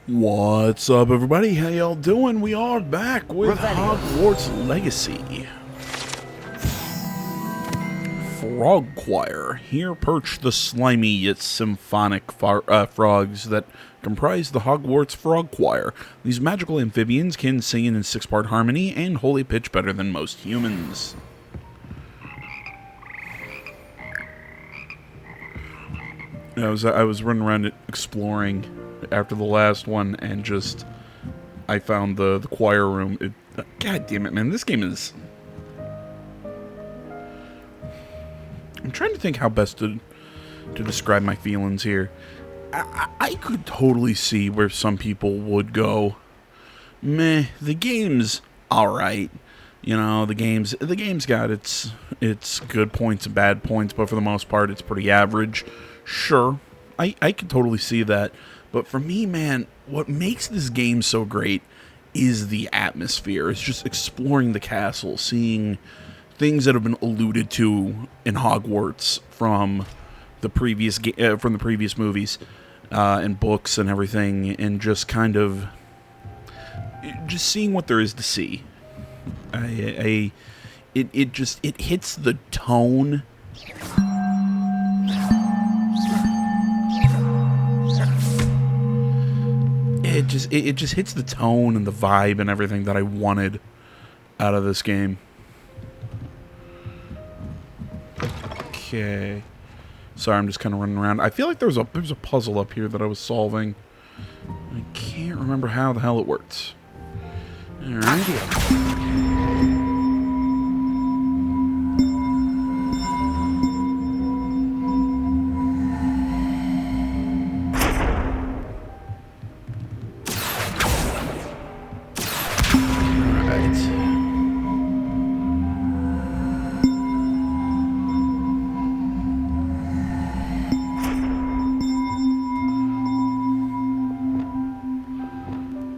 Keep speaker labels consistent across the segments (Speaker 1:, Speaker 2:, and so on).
Speaker 1: What's up, everybody? How y'all doing? We are back with Hogwarts Legacy. Frog Choir. Here perch the slimy yet symphonic frogs that comprise the Hogwarts Frog Choir. These magical amphibians can sing in 6-part harmony and holy pitch better than most humans. I was running around exploring after the last one, and I found the choir room. God damn it, man! This game is. I'm trying to think how best to describe my feelings here. I could totally see where some people would go, meh. The game's all right. You know, the game's got its good points and bad points, but for the most part, it's pretty average. Sure, I could totally see that. But for me, man, what makes this game so great is the atmosphere. It's just exploring the castle, seeing things that have been alluded to in Hogwarts from the previous movies and books and everything, and just kind of just seeing what there is to see. It hits the tone. It just hits the tone and the vibe and everything that I wanted out of this game. Okay. Sorry, I'm just kind of running around. I feel like there's a puzzle up here that I was solving. I can't remember how the hell it worked. Alright.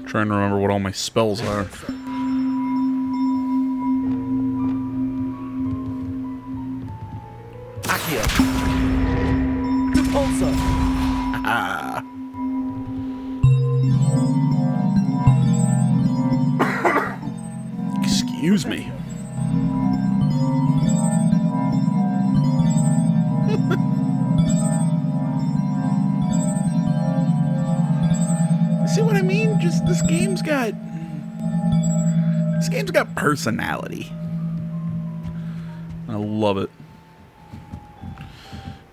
Speaker 1: Trying to remember what all my spells are.
Speaker 2: Accio. Repulsor.
Speaker 1: Ah. Excuse me. See what I mean? Just this game's got personality. I love it.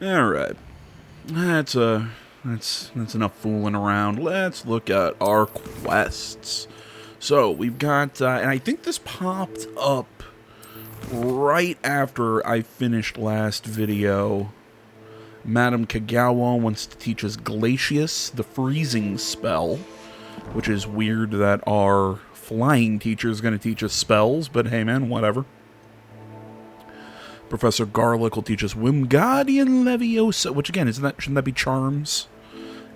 Speaker 1: All right, that's enough fooling around. Let's look at our quests. So we've got, and I think this popped up right after I finished last video. Madame Kagawa wants to teach us Glacius, the freezing spell, which is weird that our flying teacher is going to teach us spells, but hey man, whatever. Professor Garlic will teach us Wingardium Leviosa, which again, shouldn't that be Charms?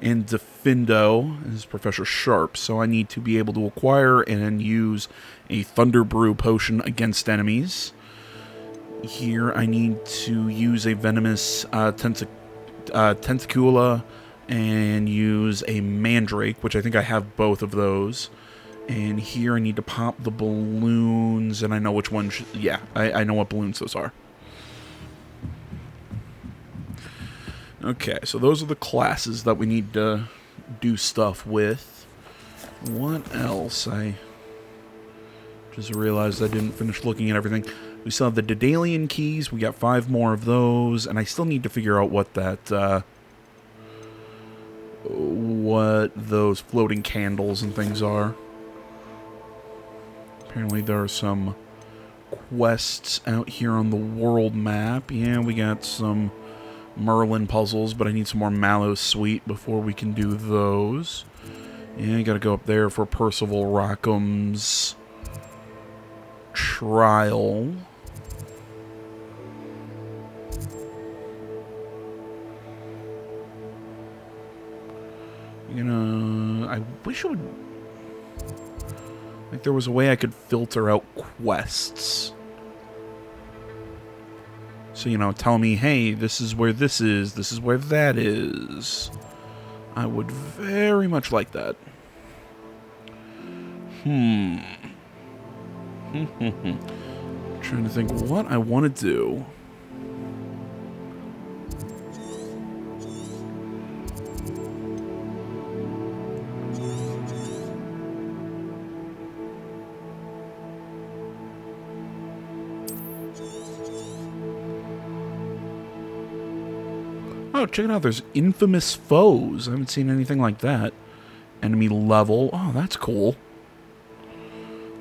Speaker 1: And Defendo is Professor Sharp, so I need to be able to acquire and use a Thunder Brew potion against enemies. Here I need to use a Venomous Tentacula and use a Mandrake, which I think I have both of those. And here I need to pop the balloons, and I know which one. I know what balloons those are. Okay, so those are the classes that we need to do stuff with. What else? I just realized I didn't finish looking at everything. We still have the Daedalian keys. We got 5 more of those, and I still need to figure out what what those floating candles and things are. Apparently there are some quests out here on the world map. Yeah, we got some Merlin puzzles, but I need some more Mallow Sweet before we can do those. Yeah, I gotta go up there for Percival Rockham's trial. You know, I wish it would... Like, there was a way I could filter out quests. So, you know, tell me, hey, this is where this is where that is. I would very much like that. Trying to think what I want to do. Oh, check it out. There's infamous foes. I haven't seen anything like that. Enemy level. Oh, that's cool.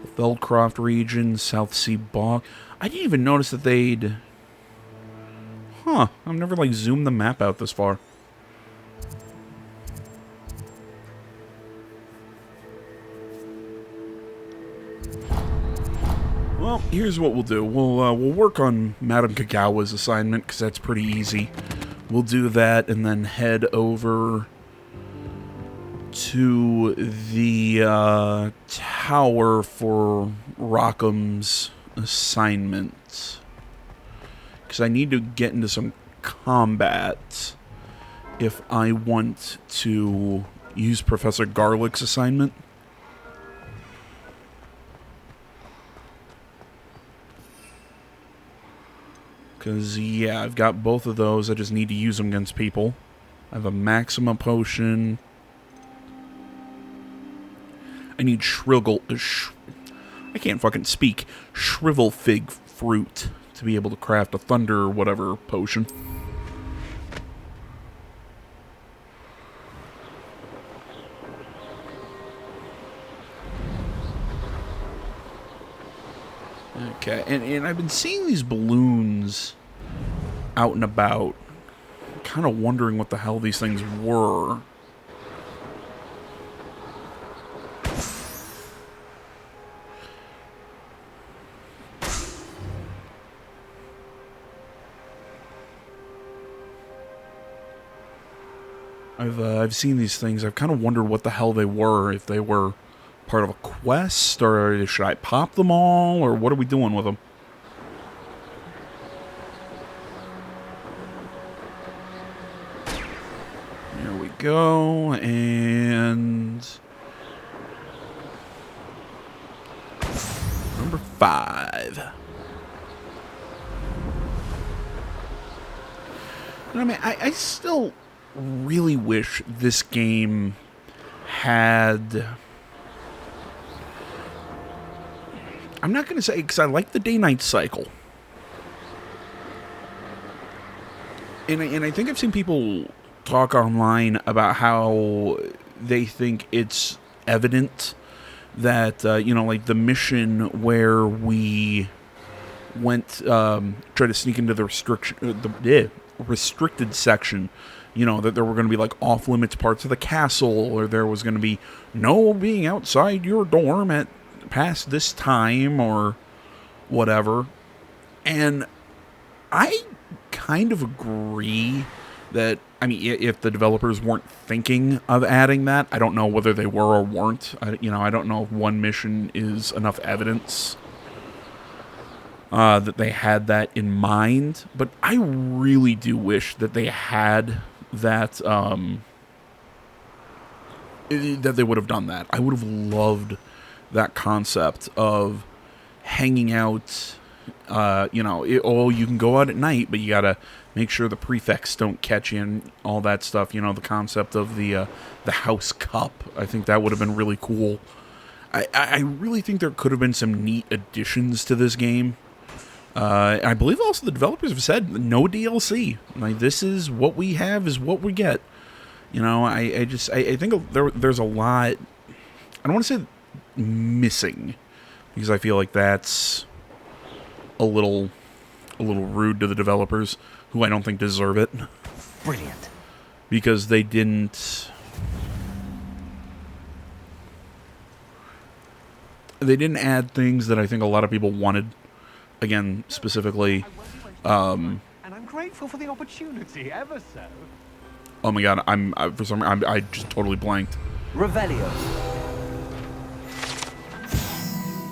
Speaker 1: The Feldcroft region, South Sea Bog. I didn't even notice that they'd... Huh. I've never, like, zoomed the map out this far. Well, here's what we'll do. We'll work on Madame Kagawa's assignment, because that's pretty easy. We'll do that and then head over to the tower for Rockham's assignment. Because I need to get into some combat if I want to use Professor Garlick's assignment. Because, yeah, I've got both of those. I just need to use them against people. I have a Maxima potion. I need I can't fucking speak. Shrivel Fig Fruit to be able to craft a Thunder or whatever potion. Okay, and I've been seeing these balloons out and about. I'm kind of wondering what the hell these things were. I've seen these things. I've kind of wondered what the hell they were, if they were part of a quest, or should I pop them all, or what are we doing with them? There we go, and number 5. I mean, I still really wish this game had... I'm not going to say, because I like the day-night cycle. And I think I've seen people talk online about how they think it's evident that, you know, like the mission where we went, try to sneak into the restricted section, you know, that there were going to be like off-limits parts of the castle, or there was going to be no being outside your dorm at past this time or whatever. And I kind of agree that, I mean, if the developers weren't thinking of adding that, I don't know whether they were or weren't. I don't know if one mission is enough evidence that they had that in mind, but I really do wish that they had that, that they would have done that. I would have loved that concept of hanging out, you can go out at night, but you gotta make sure the prefects don't catch you and all that stuff. You know, the concept of the house cup. I think that would have been really cool. I really think there could have been some neat additions to this game. I believe also the developers have said no DLC. Like, this is what we have, is what we get. You know, I think there's a lot. I don't want to say missing, because I feel like that's a little rude to the developers, who I don't think deserve it.
Speaker 2: Brilliant.
Speaker 1: Because they didn't add things that I think a lot of people wanted. Again, specifically,
Speaker 2: and I'm grateful for the opportunity, ever so.
Speaker 1: Oh my god, I just totally blanked.
Speaker 2: Revelio.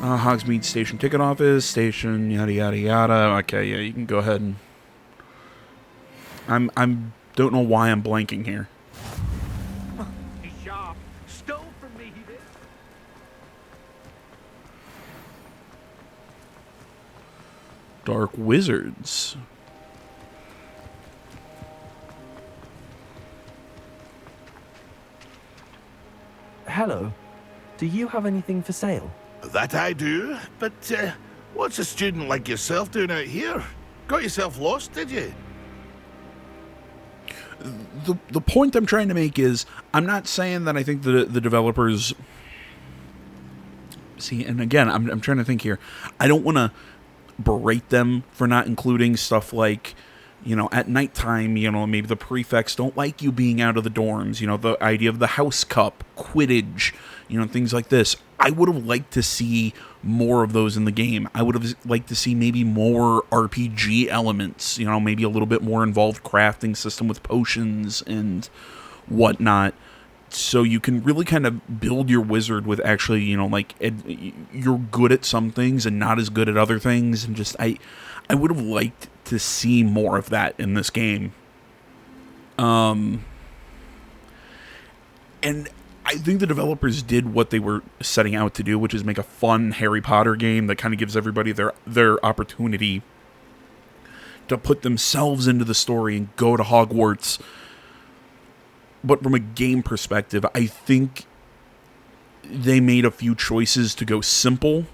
Speaker 1: Hogsmeade Station Ticket Office, Station, yada yada yada. Okay, yeah, you can go ahead and... don't know why I'm blanking here.
Speaker 2: He's sharp. Stole from me, he did.
Speaker 1: Dark Wizards.
Speaker 3: Hello. Do you have anything for sale?
Speaker 4: That I do, but what's a student like yourself doing out here? Got yourself lost, did you?
Speaker 1: The point I'm trying to make is, I'm not saying that I think the developers... See, and again, I'm trying to think here. I don't want to berate them for not including stuff like, you know, at nighttime, you know, maybe the prefects don't like you being out of the dorms. You know, the idea of the house cup, Quidditch, you know, things like this. I would have liked to see more of those in the game. I would have liked to see maybe more RPG elements, you know, maybe a little bit more involved crafting system with potions and whatnot. So you can really kind of build your wizard with actually, you know, like, you're good at some things and not as good at other things. And just, I would have liked to see more of that in this game. And I think the developers did what they were setting out to do, which is make a fun Harry Potter game that kind of gives everybody their opportunity to put themselves into the story and go to Hogwarts. But from a game perspective, I think they made a few choices to go simple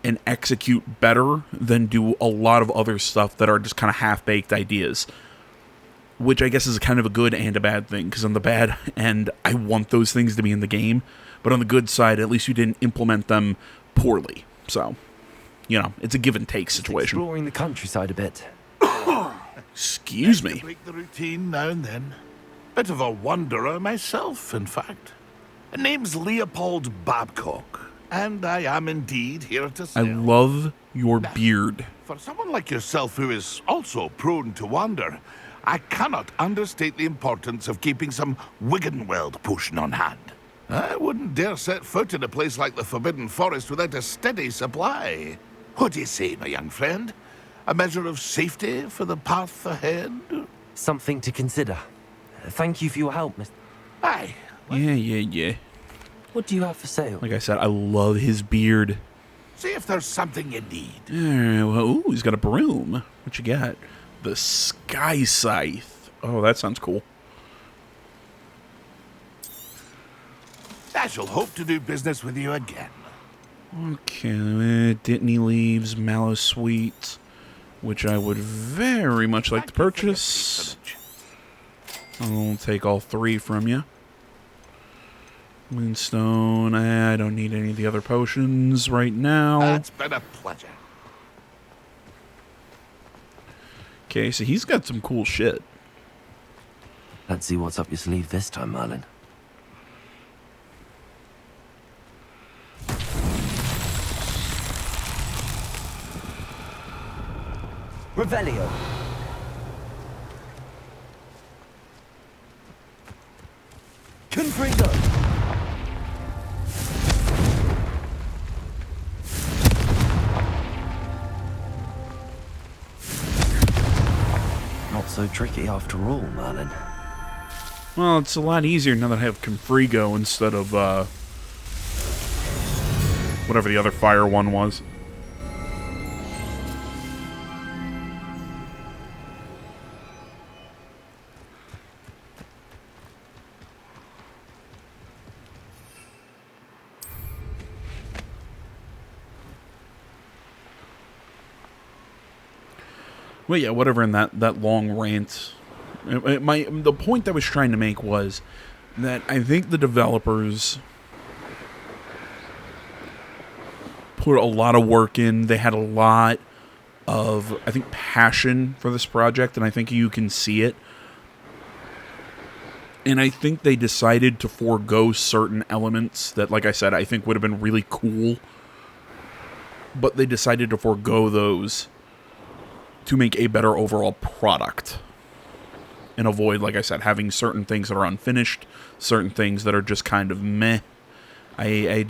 Speaker 1: and execute better than do a lot of other stuff that are just kind of half-baked ideas. Which I guess is kind of a good and a bad thing, because on the bad end, I want those things to be in the game. But on the good side, at least you didn't implement them poorly. So, you know, it's a give and take situation.
Speaker 3: Exploring the countryside a bit.
Speaker 1: Excuse me.
Speaker 4: Break the routine now and then. Bit of a wanderer myself, in fact. Name's Leopold Babcock, and I am indeed here to
Speaker 1: I
Speaker 4: sell.
Speaker 1: love your beard.
Speaker 4: For someone like yourself who is also prone to wander, I cannot understate the importance of keeping some Wiggenweld potion on hand. I wouldn't dare set foot in a place like the Forbidden Forest without a steady supply. What do you say, my young friend? A measure of safety for the path ahead?
Speaker 3: Something to consider. Thank you for your help, Mr.
Speaker 4: Aye.
Speaker 1: Yeah.
Speaker 3: What do you have for sale?
Speaker 1: Like I said, I love his beard.
Speaker 4: See if there's something you need.
Speaker 1: Well, ooh, he's got a broom. What you got? The Sky Scythe. Oh, that sounds cool.
Speaker 4: I shall hope to do business with you again.
Speaker 1: Okay, Dittany Leaves, Mallow Sweet, which I would very much like to purchase. I'll take all three from you. Moonstone, I don't need any of the other potions right now.
Speaker 4: It's been a pleasure.
Speaker 1: Okay, so he's got some cool shit.
Speaker 3: Let's see what's up your sleeve this time, Merlin. Revelio. Confringo. Not so tricky after all, Merlin.
Speaker 1: Well, it's a lot easier now that I have Confrigo instead of, whatever the other fire one was. Well, yeah, whatever in that long rant. The point I was trying to make was that I think the developers put a lot of work in. They had a lot of, I think, passion for this project, and I think you can see it. And I think they decided to forego certain elements that, like I said, I think would have been really cool. But they decided to forego those to make a better overall product. And avoid, like I said, having certain things that are unfinished, certain things that are just kind of meh. I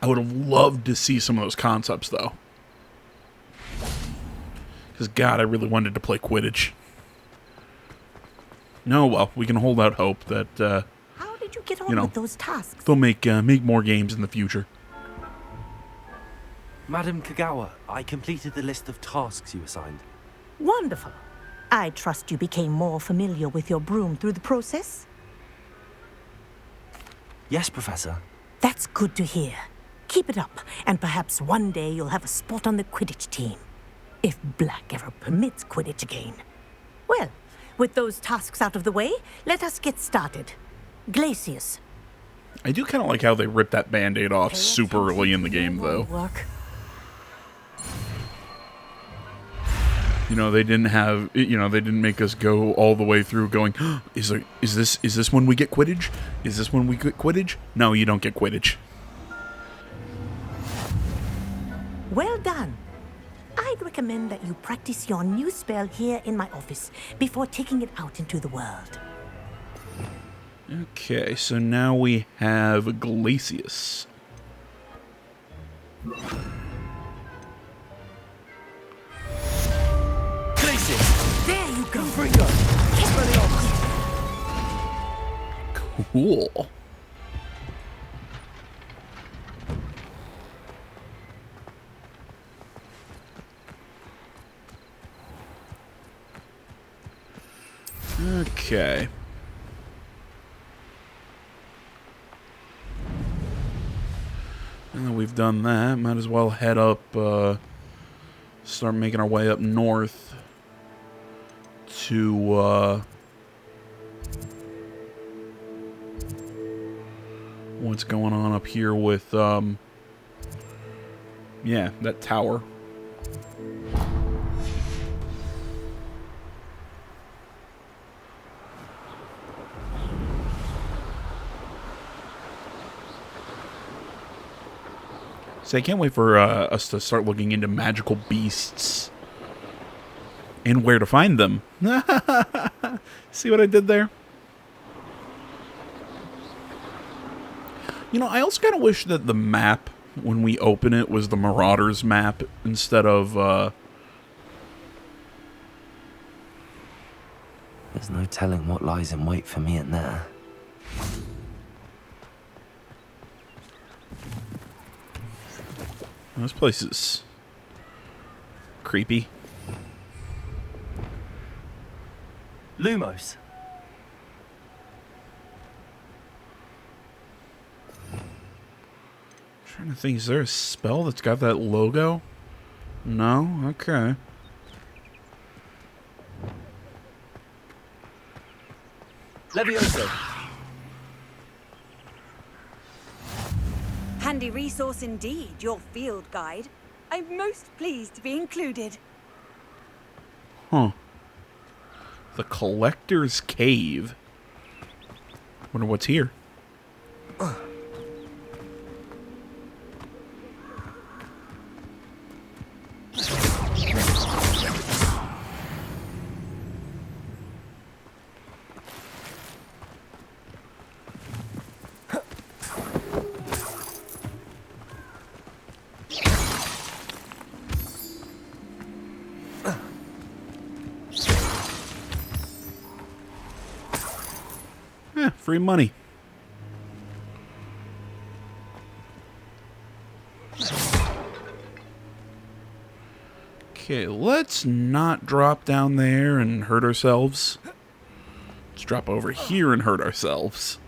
Speaker 1: would have loved to see some of those concepts, though. Because, God, I really wanted to play Quidditch. No, well, we can hold out hope that,
Speaker 5: How did you get on with those tasks?
Speaker 1: they'll make more games in the future.
Speaker 3: Madam Kagawa, I completed the list of tasks you assigned.
Speaker 5: Wonderful. I trust you became more familiar with your broom through the process?
Speaker 3: Yes, Professor.
Speaker 5: That's good to hear. Keep it up, and perhaps one day you'll have a spot on the Quidditch team. If Black ever permits Quidditch again. Well, with those tasks out of the way, let us get started. Glacius.
Speaker 1: I do kind of like how they ripped that Band-Aid off super early in the game, though.
Speaker 5: Work.
Speaker 1: You know, they didn't have, you know, they didn't make us go all the way through going, oh, is this when we get Quidditch? Is this when we get Quidditch? No, you don't get Quidditch.
Speaker 5: Well done. I'd recommend that you practice your new spell here in my office before taking it out into the world.
Speaker 1: Okay, so now we have Glacius.
Speaker 5: There you go.
Speaker 1: Cool. Okay. Now that we've done that, might as well head up, start making our way up north to, what's going on up here with, yeah, that tower. So I can't wait for us to start looking into magical beasts and where to find them. See what I did there? You know, I also kind of wish that the map, when we open it, was the Marauders map instead of...
Speaker 3: There's no telling what lies in wait for me in there.
Speaker 1: This place is creepy.
Speaker 3: Lumos.
Speaker 1: Trying to think, is there a spell that's got that logo? No? Okay.
Speaker 3: Levioso.
Speaker 6: Handy resource indeed, your field guide. I'm most pleased to be included.
Speaker 1: Huh. The Collector's Cave. Wonder what's here. Free money. Okay, let's not drop down there and hurt ourselves. Let's drop over here and hurt ourselves.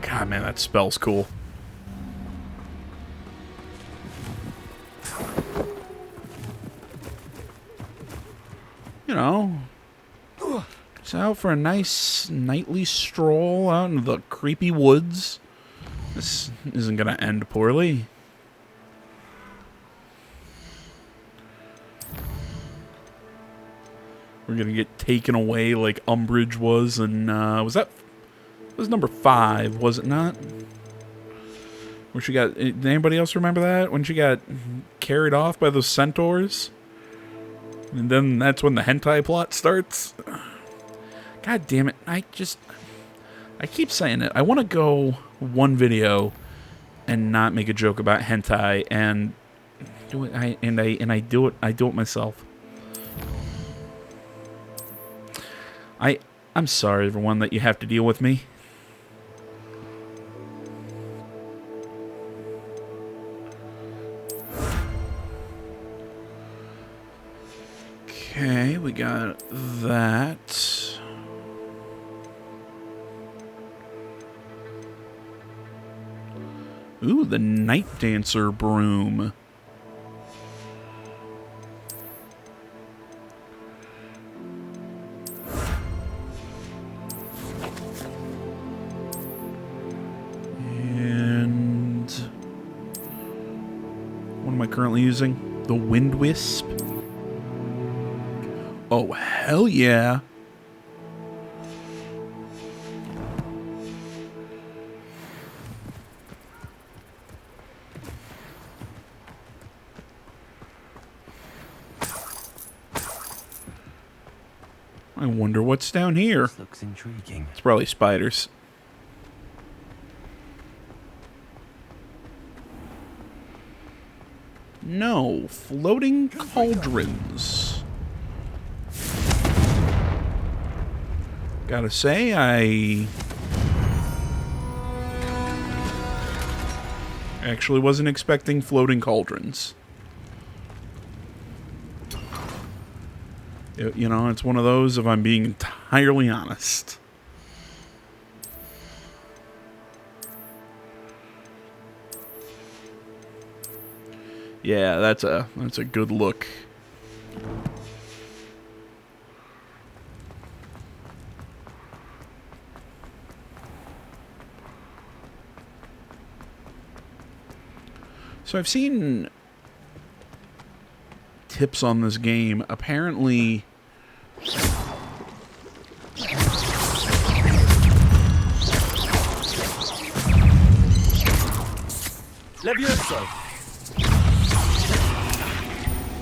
Speaker 1: God, man, that spell's cool. You know, it's out for a nice nightly stroll out in the creepy woods. This isn't going to end poorly. We're going to get taken away like Umbridge was, and was number 5, was it not? Where she got... Did anybody else remember that? When she got carried off by those centaurs? And then that's when the hentai plot starts? God damn it. I keep saying it. I want to go one video and not make a joke about hentai and do it. I do it myself. I'm sorry, everyone, that you have to deal with me. Okay, we got that. Ooh, the Night Dancer broom. And what am I currently using? The Wind Wisp. Oh, hell yeah. I wonder what's down here.
Speaker 3: This looks intriguing.
Speaker 1: It's probably spiders. No, floating cauldrons. Gotta say, I actually wasn't expecting floating cauldrons. You know, it's one of those, if I'm being entirely honest. Yeah, that's a good look. So I've seen tips on this game. Apparently,
Speaker 7: Levioso.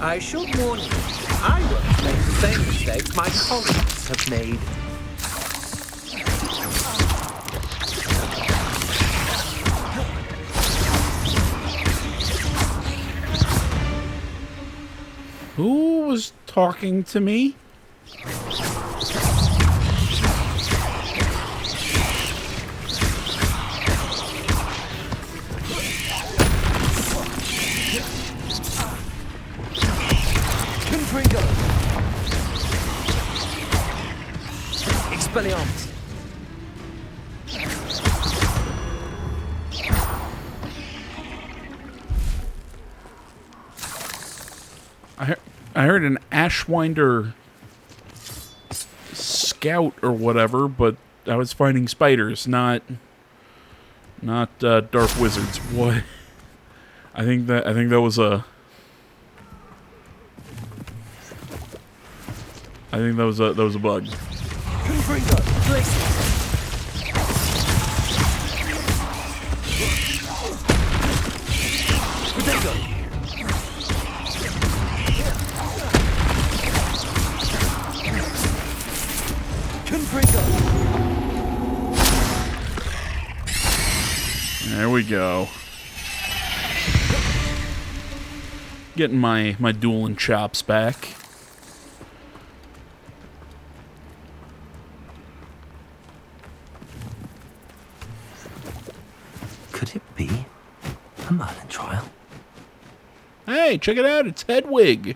Speaker 7: I should warn you, I won't make the same mistake my colleagues have made.
Speaker 1: who was talking to me?
Speaker 7: Confringo. Expelliarmus.
Speaker 1: I heard an Ashwinder scout or whatever, but I was fighting spiders, not dark wizards. What? I think that was a. I think that was a bug.
Speaker 7: Confringo. Places. Potato.
Speaker 1: There we go. Getting my dueling chops back.
Speaker 3: Could it be a Merlin trial?
Speaker 1: Hey, check it out, it's Hedwig.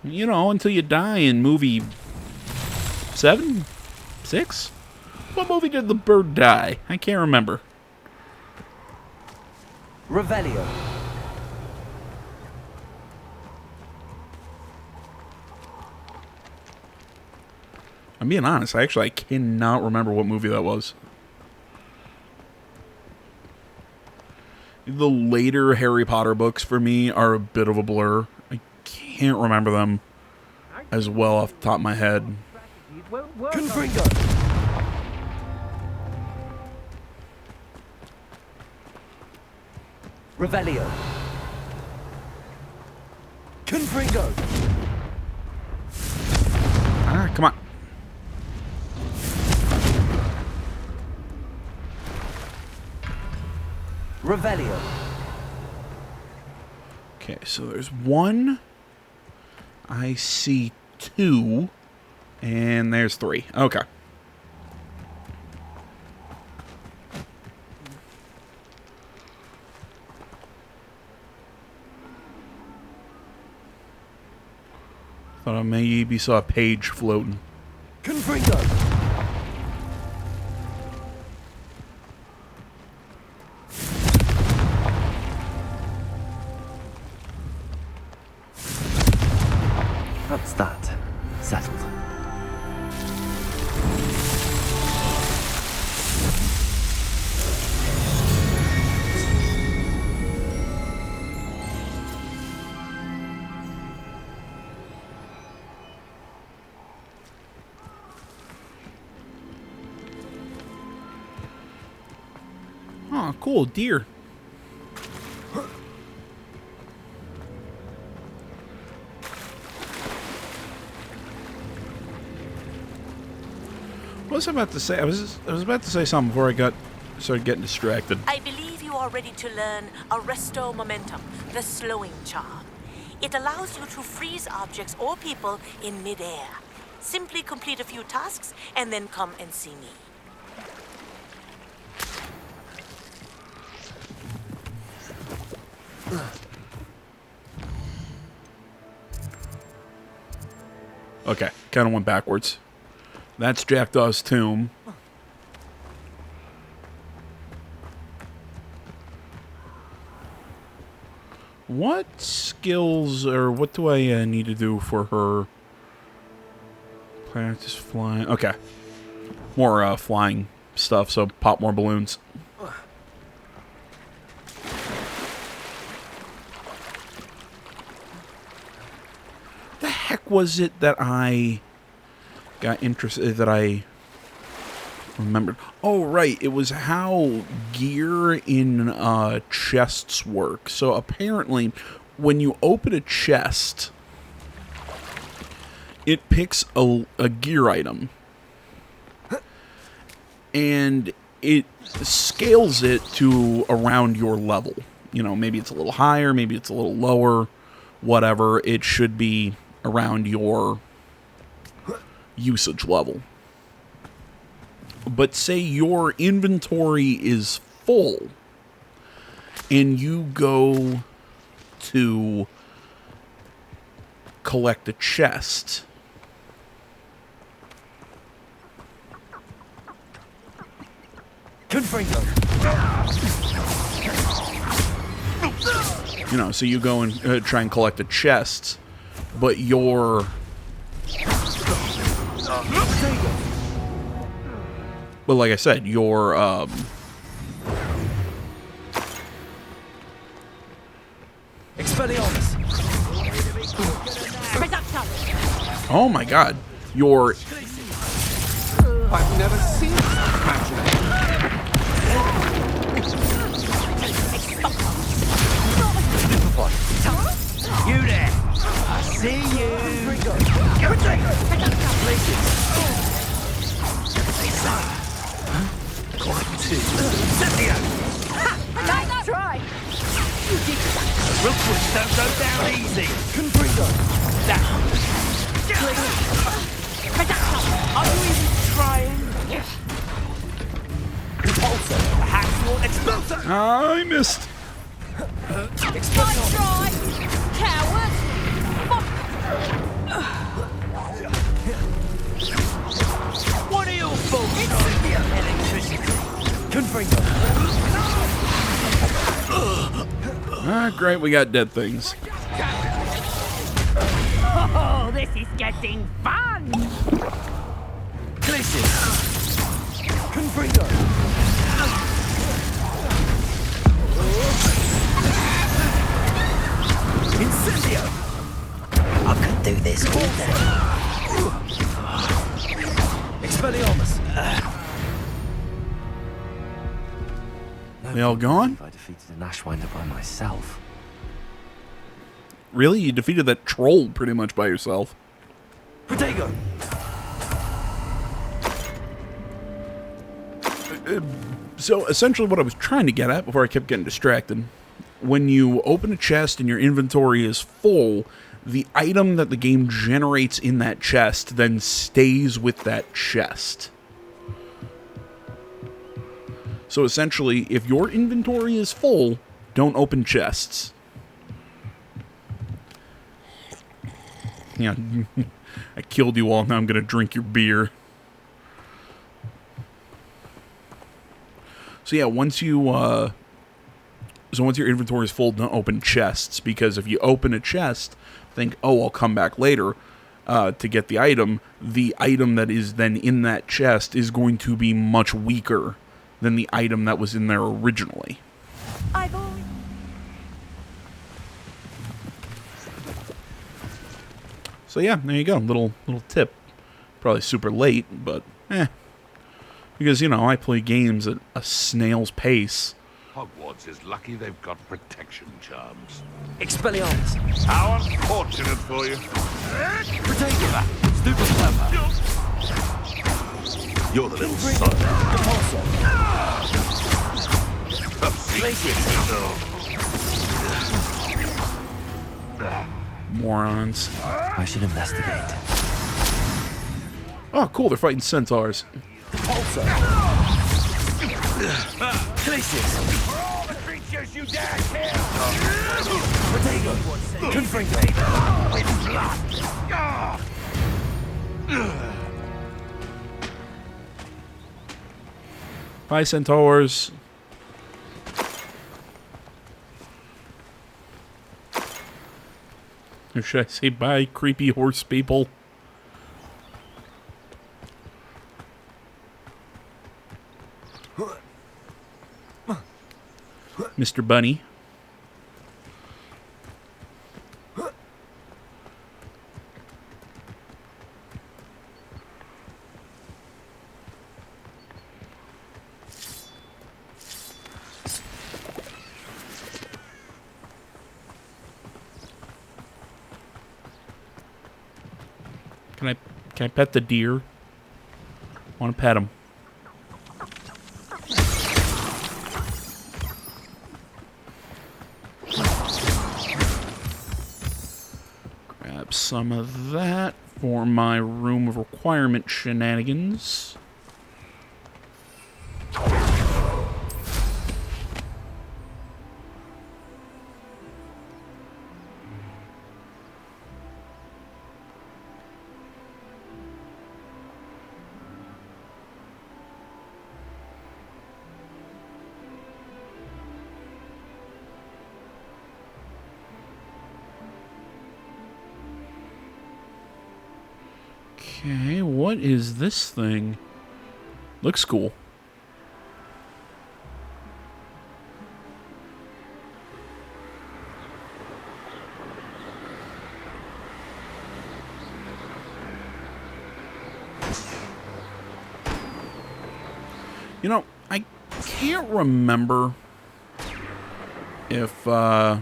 Speaker 1: You know, until you die in movie 7? 6? What movie did the bird die? I can't remember.
Speaker 7: Revelio.
Speaker 1: I'm being honest, I cannot remember what movie that was. The later Harry Potter books for me are a bit of a blur. I can't remember them as well off the top of my head.
Speaker 7: Confringo. Revelio. Confringo.
Speaker 1: Ah, come on.
Speaker 3: Revelio.
Speaker 1: Okay, so there's 1. I see 2. And there's 3. Okay. Thought I maybe saw a page floating.
Speaker 3: Confringo. That's that. Settled.
Speaker 1: Oh, cool, deer. What was I about to say? I was about to say something before I started getting distracted.
Speaker 5: I believe you are ready to learn Arresto Momentum, the slowing charm. It allows you to freeze objects or people in midair. Simply complete a few tasks and then come and see me.
Speaker 1: Okay, kind of went backwards. That's Jackdaw's tomb. What skills or what do I need to do for her? Practice flying. Okay. More flying stuff, so pop more balloons. The heck was it that I got interested, that I remembered? Oh, right. It was how gear in chests work. So apparently, when you open a chest, it picks a gear item. And it scales it to around your level. You know, maybe it's a little higher, maybe it's a little lower, whatever. It should be around your usage level. But say your inventory is full and you go to collect a chest.
Speaker 3: Confringo.
Speaker 1: You know, so you go and try and collect a chest, but your... But like I said, your,
Speaker 3: Expelliarmus.
Speaker 1: oh my god, your...
Speaker 7: I've never seen such magic.
Speaker 3: You there. I see you.
Speaker 6: Nice try!
Speaker 3: Rookwoods don't go down easy. Confringo. Are you even trying? Repulsor. Perhaps you want Expulsor.
Speaker 1: I missed.
Speaker 6: Nice try! Coward!
Speaker 3: What are your faults? Electricity. Confringo.
Speaker 1: Ah, great, we got dead things.
Speaker 6: Oh, this is getting fun!
Speaker 3: Glacius. Confringo. Incendio. I could do this all day. Expelliarmus.
Speaker 1: They all gone?
Speaker 3: I defeated an Ashwinder by myself.
Speaker 1: Really? You defeated that troll pretty much by yourself.
Speaker 3: Protego.
Speaker 1: So essentially what I was trying to get at before I kept getting distracted, when you open a chest and your inventory is full, the item that the game generates in that chest then stays with that chest. So essentially, if your inventory is full, don't open chests. Yeah, I killed you all, now I'm gonna drink your beer. So yeah, once your inventory is full, don't open chests, because if you open a chest, think, oh, I'll come back later to get the item that is then in that chest is going to be much weaker than the item that was in there originally. So yeah, there you go, little tip. Probably super late, but because, you know, I play games at a snail's pace.
Speaker 4: Hogwarts is lucky they've got protection charms.
Speaker 7: Expelliarmus!
Speaker 4: How unfortunate for you.
Speaker 7: Protego! Stupid clever!
Speaker 4: You're the little son.
Speaker 1: Morons.
Speaker 3: I should investigate.
Speaker 1: Oh, cool, they're fighting centaurs.
Speaker 7: Pulsar! Glacius!
Speaker 2: For all the creatures you dare kill!
Speaker 7: Protego! Confringo!
Speaker 1: Bye, centaurs. Or should I say bye, creepy horse people? Mr. Bunny. Can I pet the deer? Want to pet him. Grab some of that for my room of requirement shenanigans. Okay, what is this thing? Looks cool. You know, I can't remember if my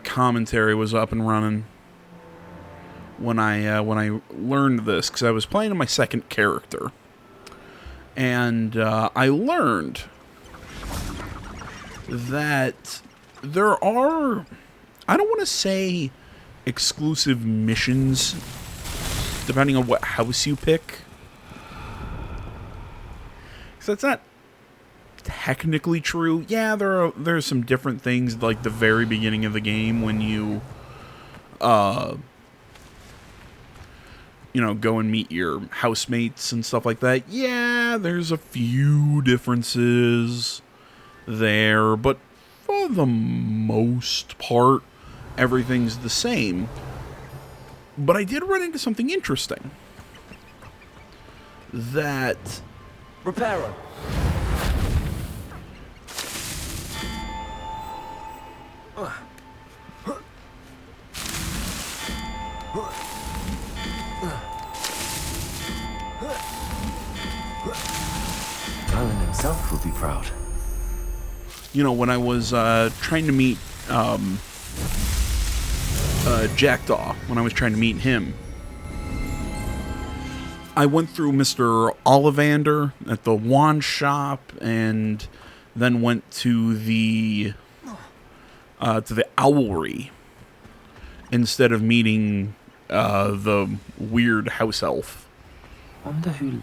Speaker 1: commentary was up and running when I learned this, because I was playing my second character, and I learned that there are, I don't want to say exclusive missions, depending on what house you pick, because that's not technically true. Yeah, there's some different things, like the very beginning of the game when you go and meet your housemates and stuff like that. Yeah, there's a few differences there, but for the most part, everything's the same. But I did run into something interesting. That...
Speaker 7: Reparo!
Speaker 3: Alan himself would be proud.
Speaker 1: You know, when I was trying to meet Jackdaw, when I was trying to meet him, I went through Mr. Ollivander at the wand shop, and then went to the owlry instead of meeting the weird house elf.
Speaker 3: Wonder who.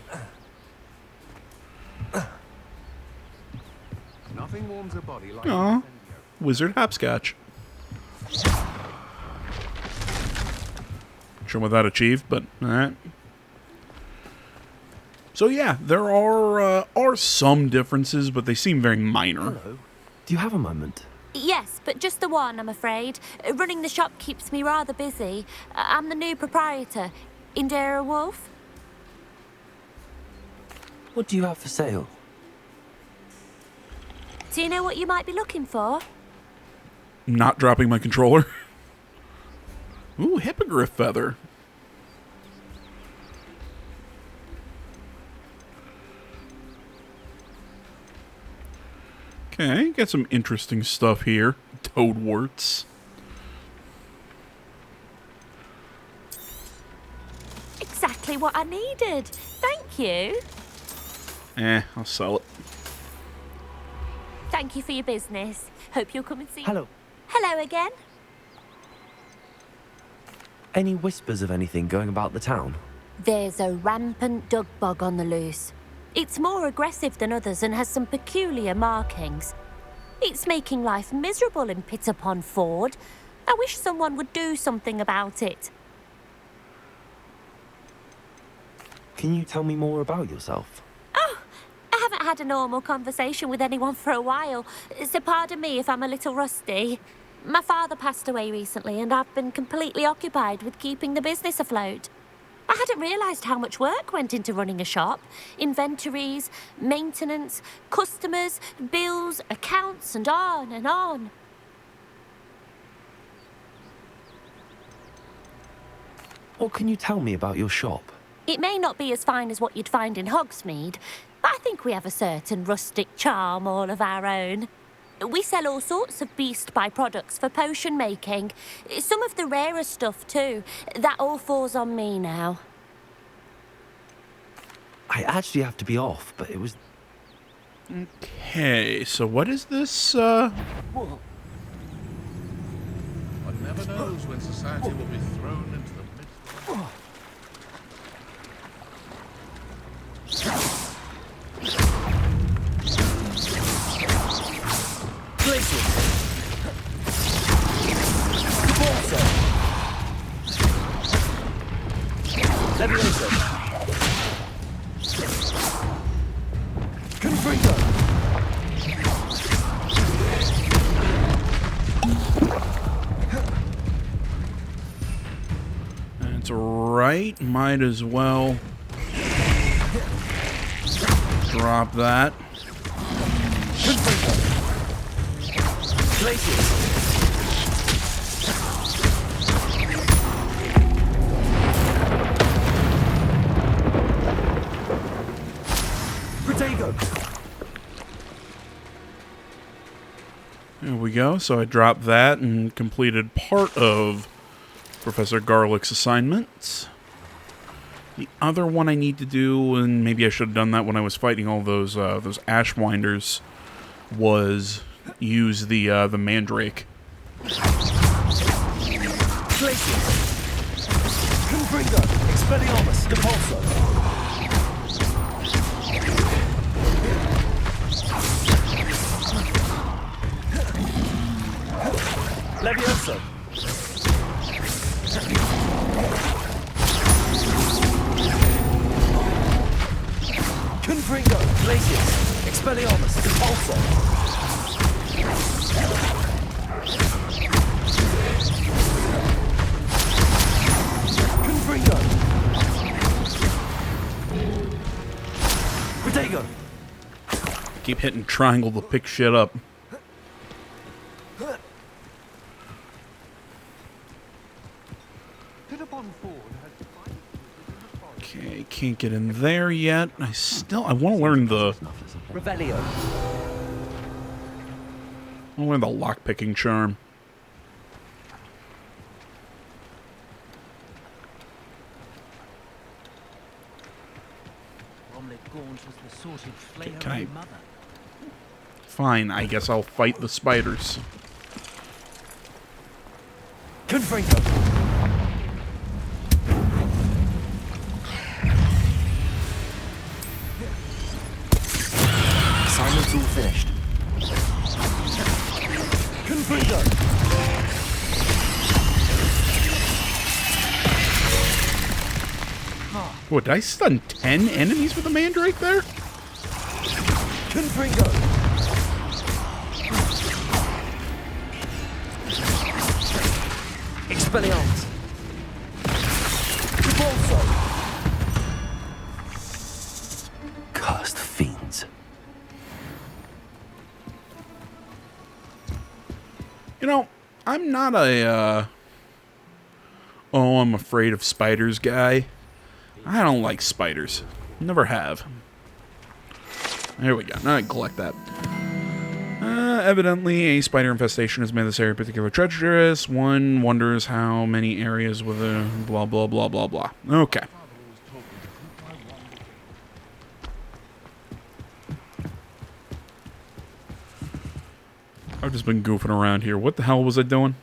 Speaker 2: Nothing warms a body like
Speaker 1: Aw,
Speaker 2: incendio.
Speaker 1: wizard hopscotch. Sure what that achieved, but alright. So yeah, there are some differences, but they seem very minor.
Speaker 3: Hello. Do you have a moment?
Speaker 8: Yes, but just the one, I'm afraid. Running the shop keeps me rather busy. I'm the new proprietor, Indira Wolf.
Speaker 3: What do you have for sale?
Speaker 8: Do you know what you might be looking for?
Speaker 1: Not dropping my controller. Ooh, hippogriff feather. Okay, got some interesting stuff here. Toadworts.
Speaker 8: Exactly what I needed. Thank you.
Speaker 1: I'll sell it.
Speaker 8: Thank you for your business. Hope you'll come and see.
Speaker 3: Hello.
Speaker 8: Hello again.
Speaker 3: Any whispers of anything going about the town?
Speaker 8: There's a rampant dug bug on the loose. It's more aggressive than others and has some peculiar markings. It's making life miserable in Pitterpond Ford. I wish someone would do something about it.
Speaker 3: Can you tell me more about yourself?
Speaker 8: Oh, I haven't had a normal conversation with anyone for a while, so pardon me if I'm a little rusty. My father passed away recently and I've been completely occupied with keeping the business afloat. I hadn't realised how much work went into running a shop. Inventories, maintenance, customers, bills, accounts, and on and on.
Speaker 3: What can you tell me about your shop?
Speaker 8: It may not be as fine as what you'd find in Hogsmeade, but I think we have a certain rustic charm all of our own. We sell all sorts of beast by-products for potion making. Some of the rarer stuff too. That all falls on me now.
Speaker 3: I actually have to be off, but it was...
Speaker 1: Okay, so what is this,
Speaker 4: One never knows when society will be thrown into the midst of...
Speaker 3: Glacius! Cabalso! Levioso! Confringo!
Speaker 1: That's right. Might as well drop that.
Speaker 3: Confringo! Glacius! Protego!
Speaker 1: There we go. So I dropped that and completed part of Professor Garlick's assignments. The other one I need to do, and maybe I should have done that when I was fighting all those Ashwinders, was use the Mandrake.
Speaker 3: Glacius! Confringo! Expelliarmus! Depulso! Levioso! Confringo! Glacius! Expelliarmus! Depulso! Confringo! Protego!
Speaker 1: Keep hitting triangle to pick shit up.
Speaker 2: Pitterpond Ford has defined
Speaker 1: Okay, can't get in there yet. I want to learn the
Speaker 3: Revelio!
Speaker 1: lockpicking charm. Can I? Fine, I guess I'll fight the spiders.
Speaker 3: Confringo. Assignment's all finished. Confringo.
Speaker 1: What, did I stun 10 enemies with a mandrake there?
Speaker 3: Confringo. Expelliarmus. Repulso. Cursed fiends.
Speaker 1: You know, I'm not a, oh, I'm afraid of spiders guy. I don't like spiders. Never have. There we go. Now I collect that. Evidently, a spider infestation has made this area particularly treacherous. One wonders how many areas with a blah, blah, blah, blah, blah. Okay. I've just been goofing around here. What the hell was I doing?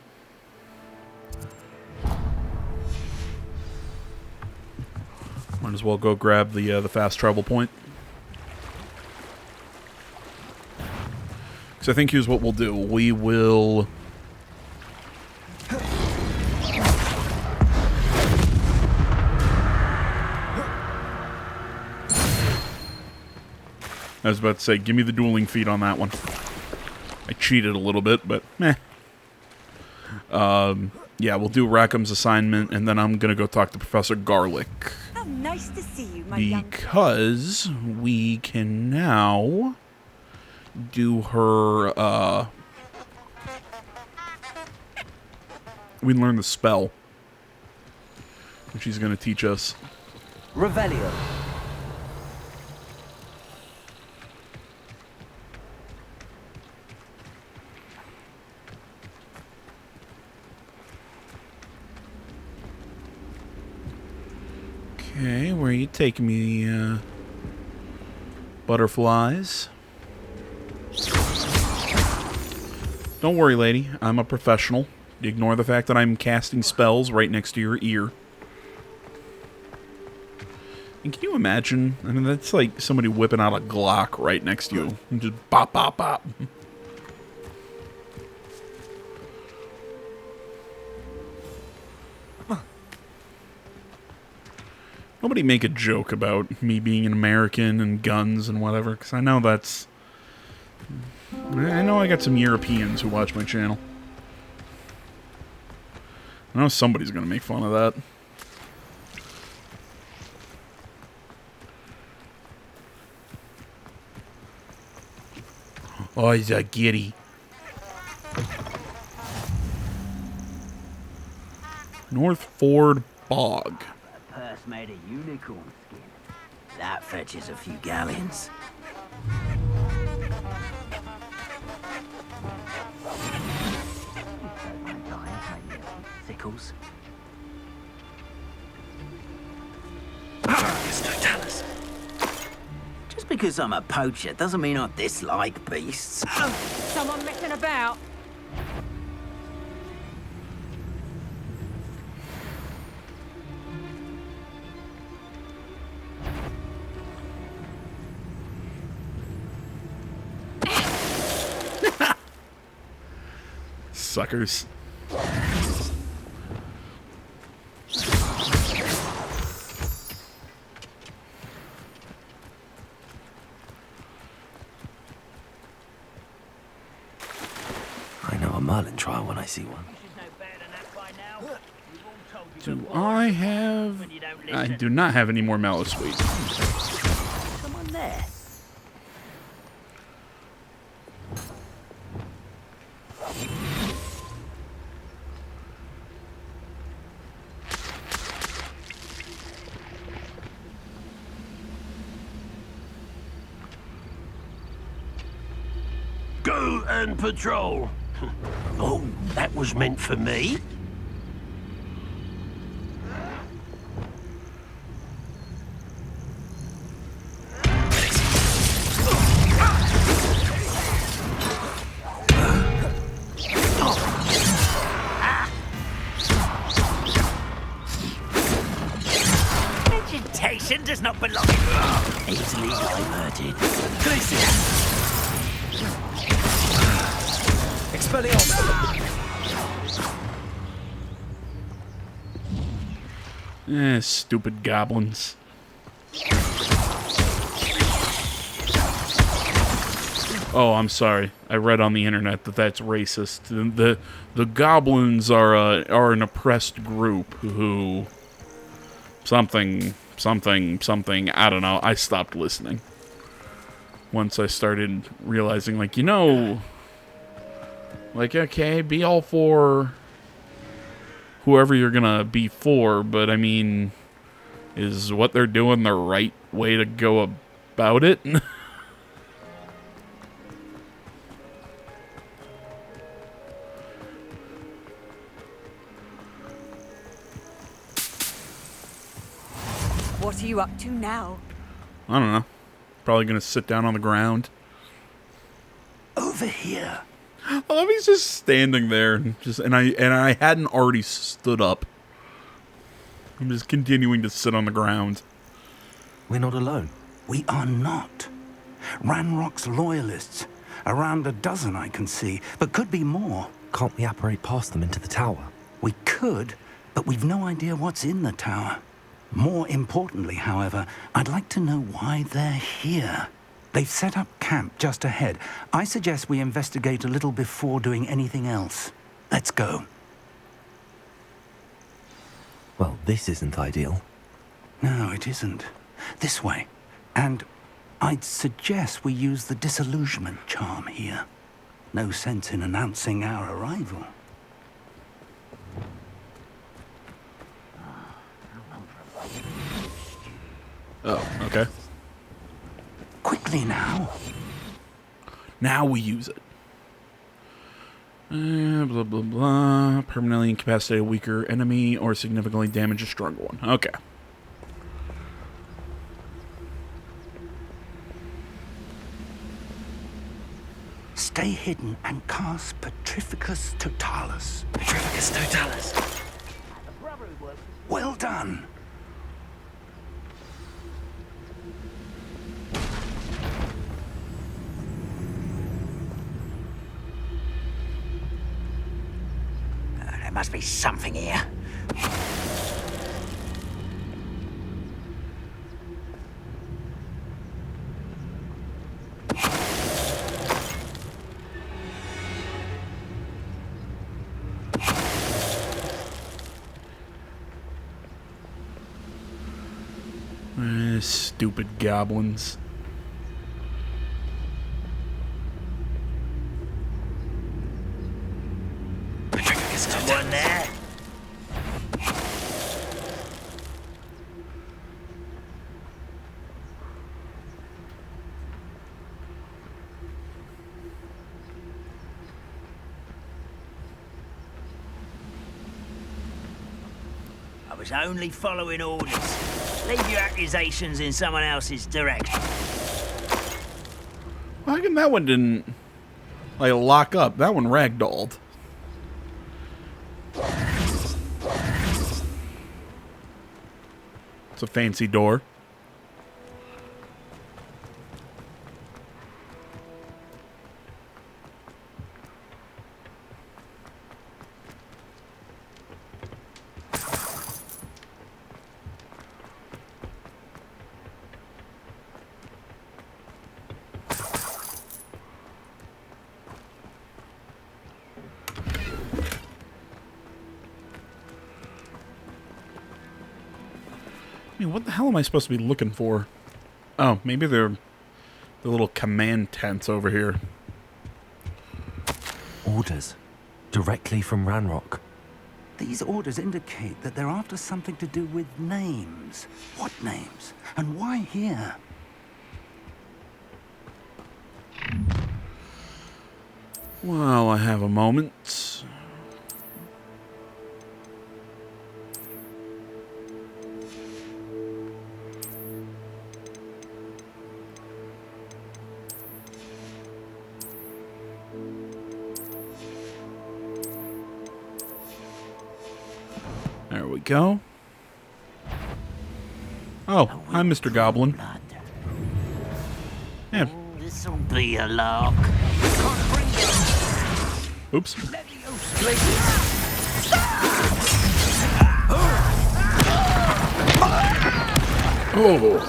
Speaker 1: Might as well go grab the fast travel point. So I think here's what we'll do. We will... I was about to say, give me the dueling feat on that one. I cheated a little bit, but meh. Yeah, we'll do Rackham's assignment, and then I'm gonna go talk to Professor Garlic.
Speaker 6: How nice to see you, my young...
Speaker 1: Because we can now do her, we can learn the spell, which she's gonna teach us.
Speaker 3: Revelio.
Speaker 1: Okay, where are you taking me, butterflies? Don't worry, lady. I'm a professional. Ignore the fact that I'm casting spells right next to your ear. And can you imagine? I mean, that's like somebody whipping out a Glock right next to you. And just bop, bop, bop. Nobody make a joke about me being an American and guns and whatever, because I know that's... I know I got some Europeans who watch my channel. I know somebody's going to make fun of that. Oh, he's a giddy. North Ford Bog.
Speaker 9: Purse made of unicorn skin. That fetches a few galleons. Sickles. Just because I'm a poacher doesn't mean I dislike beasts.
Speaker 6: Someone messing about?
Speaker 1: Suckers.
Speaker 3: I know a Merlin trial when I see one.
Speaker 1: Do I have... I do not have any more mallow sweet.
Speaker 9: Someone there.
Speaker 10: Go and patrol. Oh, that was meant for me?
Speaker 9: diverted.
Speaker 7: Expelliarmus!
Speaker 1: Stupid goblins. Oh, I'm sorry. I read on the internet that that's racist. The goblins are an oppressed group who something. I don't know. I stopped listening once I started realizing, like, like, okay, be all for whoever you're gonna be for, but I mean, is what they're doing the right way to go about it?
Speaker 6: What are you up to now?
Speaker 1: I don't know. Probably gonna sit down on the ground.
Speaker 9: Over here.
Speaker 1: I love he's just standing there, and I hadn't already stood up. I'm just continuing to sit on the ground.
Speaker 3: We're not alone.
Speaker 9: We are not. Ranrock's loyalists. Around a dozen I can see, but could be more.
Speaker 3: Can't we apparate past them into the tower?
Speaker 9: We could, but we've no idea what's in the tower. More importantly, however, I'd like to know why they're here. They've set up camp just ahead. I suggest we investigate a little before doing anything else. Let's go.
Speaker 3: Well, this isn't ideal.
Speaker 9: No, it isn't. This way. And I'd suggest we use the disillusionment charm here. No sense in announcing our arrival.
Speaker 1: Oh, okay.
Speaker 9: Quickly now.
Speaker 1: Now we use it. Blah, blah, blah. Permanently incapacitate a weaker enemy or significantly damage a stronger one. Okay.
Speaker 9: Stay hidden and cast Petrificus Totalis.
Speaker 7: Petrificus Totalis.
Speaker 9: Well done.
Speaker 7: There must be something here.
Speaker 1: Stupid goblins.
Speaker 7: Someone there? I was only following orders. Leave your accusations in someone else's direction.
Speaker 1: How come that one didn't, like, lock up? That one ragdolled. It's a fancy door. I mean, what the hell am I supposed to be looking for? Oh, maybe they're the little command tents over here.
Speaker 3: Orders. Directly from Ranrock.
Speaker 9: These orders indicate that they're after something to do with names. What names? And why here?
Speaker 1: Well, I have a moment. There we go. Oh, hi, Mr. Goblin. Yeah.
Speaker 10: This'll be a lark. Can't bring it.
Speaker 1: Oops. Oh.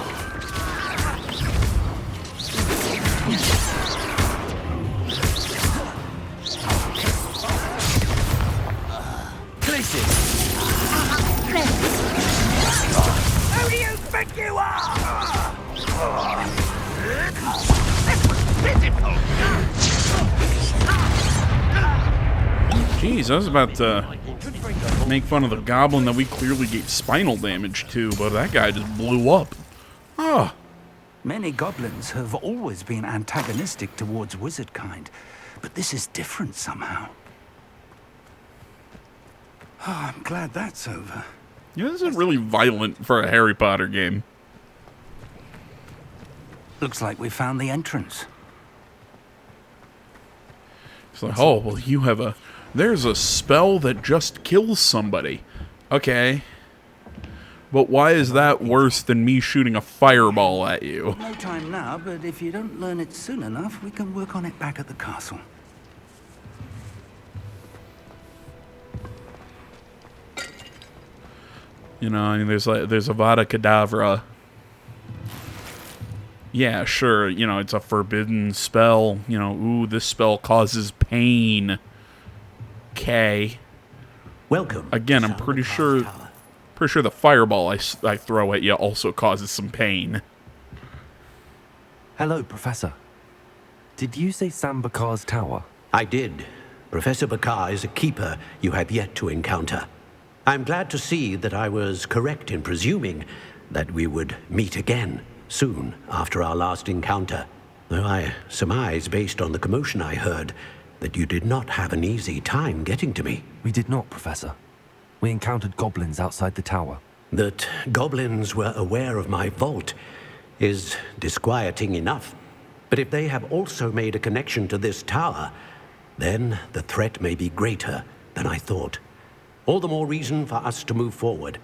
Speaker 10: Who do you think you are?
Speaker 1: Jeez, I was about to make fun of the goblin that we clearly gave spinal damage to, but that guy just blew up. Ah.
Speaker 9: Many goblins have always been antagonistic towards wizard kind, but this is different somehow. Oh, I'm glad that's over.
Speaker 1: Yeah, this is really violent for a Harry Potter game.
Speaker 9: Looks like we found the entrance.
Speaker 1: It's like, oh, well, you have a... There's a spell that just kills somebody. Okay. But why is that worse than me shooting a fireball at you?
Speaker 9: No time now, but if you don't learn it soon enough, we can work on it back at the castle.
Speaker 1: You know, I mean, there's Avada Kedavra. Yeah, sure, you know, it's a forbidden spell. You know, ooh, this spell causes pain. Okay.
Speaker 10: Welcome.
Speaker 1: Again, I'm pretty sure the fireball I throw at you also causes some pain.
Speaker 3: Hello, Professor. Did you say Sambakar's tower?
Speaker 10: I did. Professor Bakar is a keeper you have yet to encounter. I'm glad to see that I was correct in presuming that we would meet again soon after our last encounter, though I surmise, based on the commotion I heard, that you did not have an easy time getting to me.
Speaker 3: We did not, Professor. We encountered goblins outside the tower.
Speaker 10: That goblins were aware of my vault is disquieting enough. But if they have also made a connection to this tower, then the threat may be greater than I thought. All the more reason for us to move forward.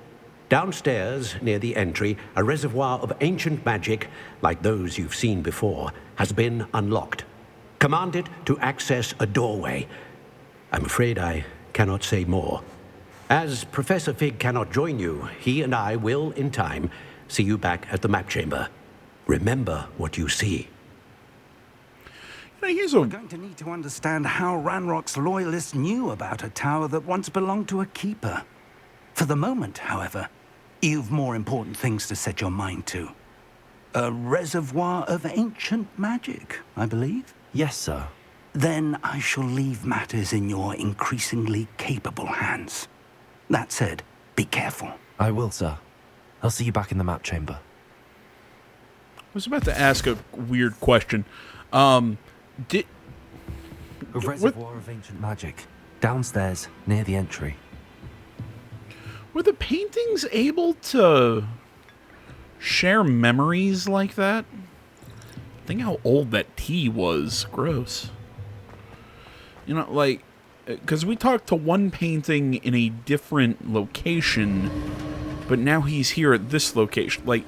Speaker 10: Downstairs, near the entry, a reservoir of ancient magic, like those you've seen before, has been unlocked. Command it to access a doorway. I'm afraid I cannot say more. As Professor Fig cannot join you, he and I will, in time, see you back at the map chamber. Remember what you see.
Speaker 9: We're going to need to understand how Ranrock's loyalists knew about a tower that once belonged to a keeper. For the moment, however, you've more important things to set your mind to. A reservoir of ancient magic, I believe?
Speaker 3: Yes, sir.
Speaker 9: Then I shall leave matters in your increasingly capable hands. That said, be careful.
Speaker 3: I will, sir. I'll see you back in the map chamber.
Speaker 1: I was about to ask a weird question.
Speaker 3: A reservoir of ancient magic. Downstairs, near the entry.
Speaker 1: Were the paintings able to share memories like that? Think how old that tea was. Gross. You know, like, because we talked to one painting in a different location, but now he's here at this location. Like,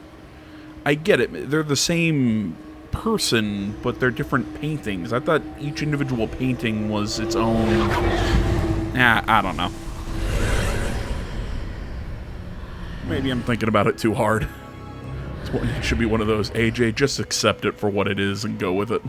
Speaker 1: I get it. They're the same person, but they're different paintings. I thought each individual painting was its own... I don't know. Maybe I'm thinking about it too hard. It should be one of those, AJ, just accept it for what it is and go with it.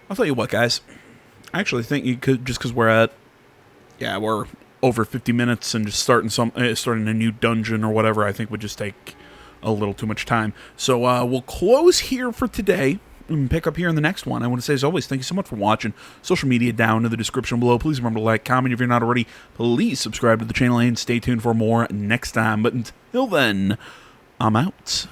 Speaker 1: I'll tell you what, guys. I actually think you could, just because we're over 50 minutes and just starting a new dungeon or whatever, I think would just take a little too much time. So we'll close here for today and pick up here in the next one. I want to say, as always, thank you so much for watching. Social media down in the description below. Please remember to like, comment if you're not already. Please subscribe to the channel and stay tuned for more next time. But until then, I'm out.